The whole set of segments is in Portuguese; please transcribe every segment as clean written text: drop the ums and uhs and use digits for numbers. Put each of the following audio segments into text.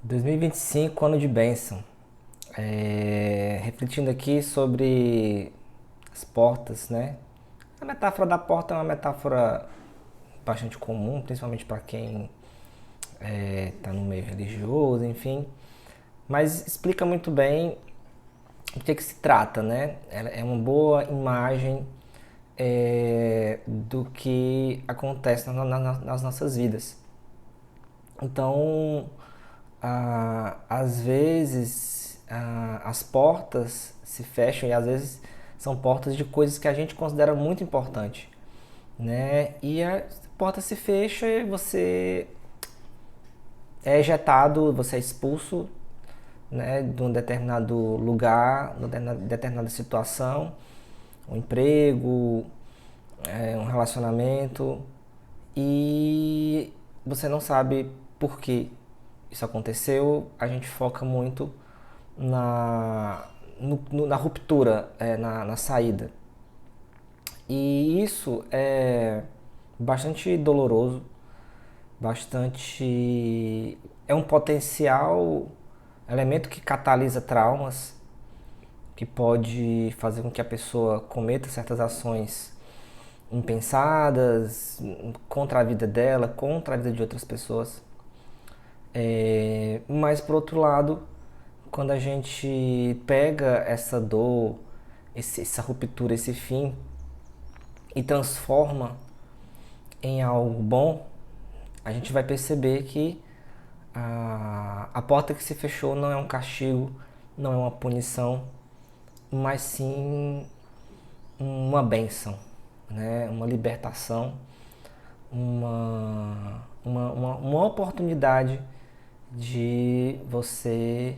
2025, ano de bênção. Refletindo aqui sobre as portas, né? A metáfora da porta é uma metáfora bastante comum, principalmente para quem está no meio religioso, enfim. Mas explica muito bem do que se trata, né? Ela é uma boa imagem do que acontece nas nossas vidas. Então, às vezes as portas se fecham e às vezes são portas de coisas que a gente considera muito importante, né? E a porta se fecha e você é ejetado, você é expulso, né, de um determinado lugar, de uma determinada situação, um emprego, um relacionamento, e você não sabe por que isso aconteceu. A gente foca muito na ruptura, na saída. E isso é bastante doloroso, bastante. É um potencial elemento que catalisa traumas, que pode fazer com que a pessoa cometa certas ações impensadas contra a vida dela, contra a vida de outras pessoas. Mas por outro lado, quando a gente pega essa dor, essa ruptura, esse fim e transforma em algo bom, a gente vai perceber que a porta que se fechou não é um castigo, não é uma punição, mas sim uma bênção, né? Uma libertação, uma oportunidade de você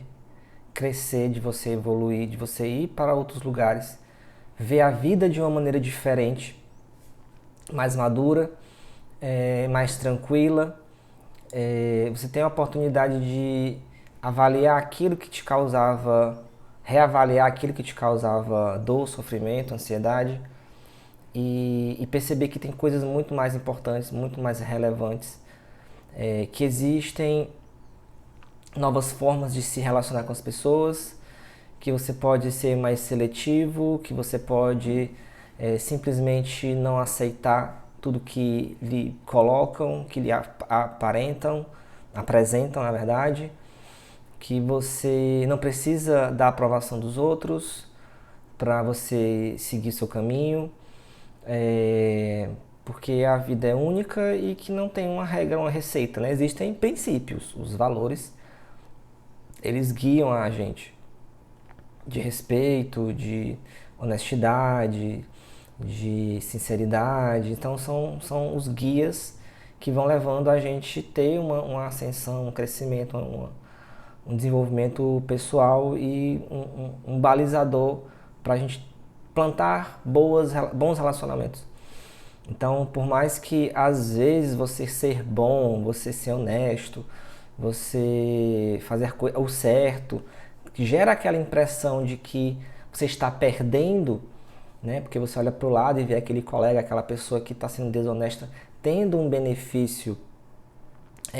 crescer, de você evoluir, de você ir para outros lugares, ver a vida de uma maneira diferente, mais madura, mais tranquila. Você tem a oportunidade de avaliar aquilo que te causava, reavaliar aquilo que te causava dor, sofrimento, ansiedade e perceber que tem coisas muito mais importantes, muito mais relevantes, que existem novas formas de se relacionar com as pessoas, que você pode ser mais seletivo, que você pode simplesmente não aceitar tudo que lhe colocam, que lhe aparentam, apresentam, na verdade, que você não precisa da aprovação dos outros para você seguir seu caminho, porque a vida é única e que não tem uma regra, uma receita, né? Existem princípios, os valores, eles guiam a gente de respeito, de honestidade, de sinceridade. Então são os guias que vão levando a gente ter uma ascensão, um crescimento, um desenvolvimento pessoal e um balizador para a gente plantar bons relacionamentos. Então, por mais que às vezes você ser bom, você ser honesto, você fazer o certo, que gera aquela impressão de que você está perdendo, né? Porque você olha para o lado e vê aquele colega, aquela pessoa que está sendo desonesta, tendo um benefício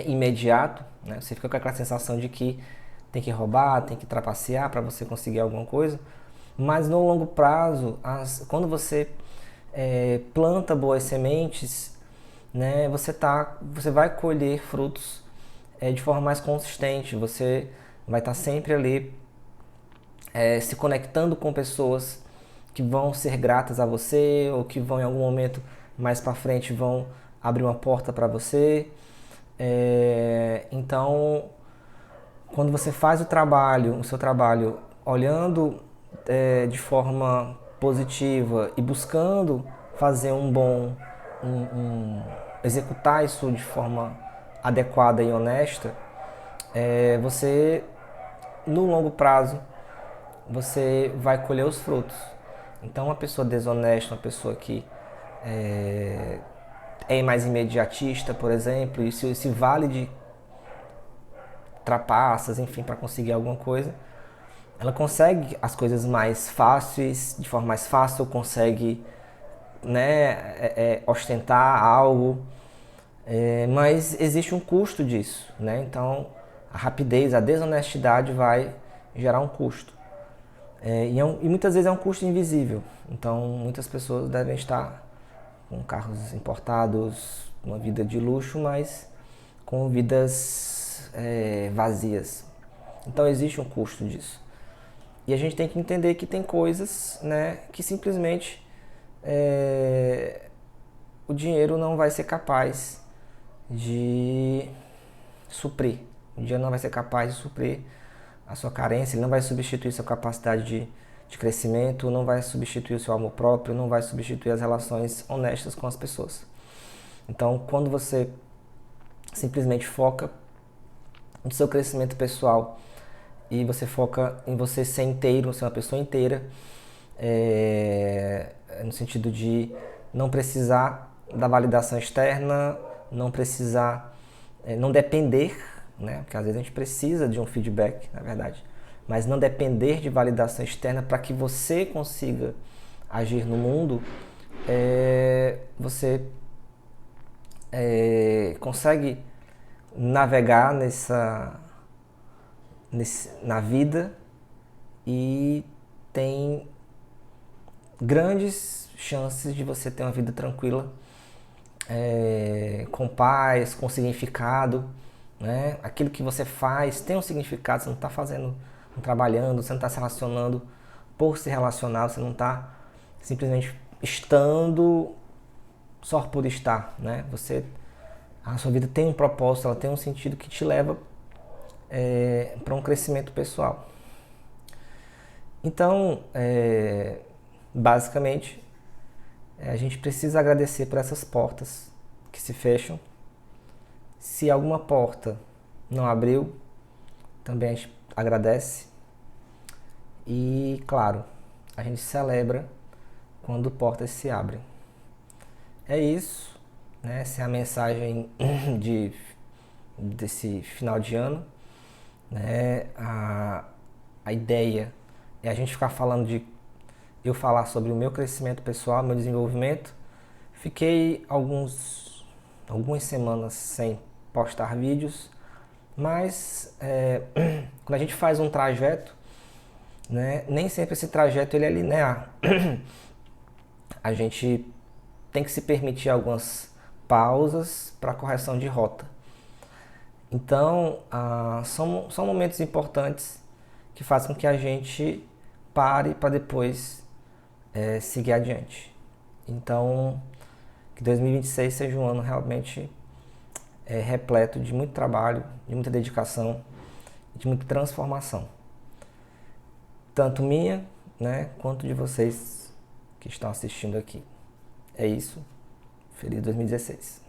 imediato, né? Você fica com aquela sensação de que tem que roubar, tem que trapacear para você conseguir alguma coisa. Mas no longo prazo, quando você planta boas sementes, né, você vai colher frutos de forma mais consistente. Você vai estar sempre ali se conectando com pessoas que vão ser gratas a você ou que vão em algum momento mais para frente vão abrir uma porta para você. Então, quando você faz o seu trabalho olhando de forma positiva e buscando fazer executar isso de forma adequada e honesta, você no longo prazo você vai colher os frutos. Então, uma pessoa desonesta, uma pessoa que é mais imediatista, por exemplo, e se vale de trapaças, enfim, para conseguir alguma coisa, ela consegue as coisas mais fáceis, de forma mais fácil, consegue, né, ostentar algo, mas existe um custo disso, né? Então a rapidez, a desonestidade vai gerar um custo. E muitas vezes é um custo invisível. Então, muitas pessoas devem estar com carros importados, uma vida de luxo, mas com vidas vazias. Então, existe um custo disso. E a gente tem que entender que tem coisas, né, que simplesmente o dinheiro não vai ser capaz de suprir. O dinheiro não vai ser capaz de suprir a sua carência, ele não vai substituir sua capacidade de crescimento, não vai substituir o seu amor próprio, não vai substituir as relações honestas com as pessoas. Então, quando você simplesmente foca no seu crescimento pessoal e você foca em você ser inteiro, ser uma pessoa inteira, no sentido de não precisar da validação externa, não precisar, não depender, né? Porque às vezes a gente precisa de um feedback, na verdade, mas não depender de validação externa para que você consiga agir no mundo, você consegue navegar na vida e tem grandes chances de você ter uma vida tranquila, com paz, com significado, né? Aquilo que você faz tem um significado, você não está fazendo, não trabalhando, você não está se relacionando por se relacionar, você não está simplesmente estando só por estar, né? A sua vida tem um propósito, ela tem um sentido que te leva para um crescimento pessoal. Então, basicamente, a gente precisa agradecer por essas portas que se fecham. Se alguma porta não abriu, também a gente agradece. E, claro, a gente celebra quando portas se abrem. É isso, né? Essa é a mensagem desse final de ano, né? A ideia é a gente ficar falando eu falar sobre o meu crescimento pessoal, meu desenvolvimento. Fiquei algumas semanas sem postar vídeos, mas quando a gente faz um trajeto, né, nem sempre esse trajeto ele é linear. A gente tem que se permitir algumas pausas para correção de rota. Então, são momentos importantes que fazem com que a gente pare para depois seguir adiante. Então, que 2026 seja um ano realmente repleto de muito trabalho, de muita dedicação, de muita transformação. Tanto minha, né, quanto de vocês que estão assistindo aqui. É isso. Feliz 2016.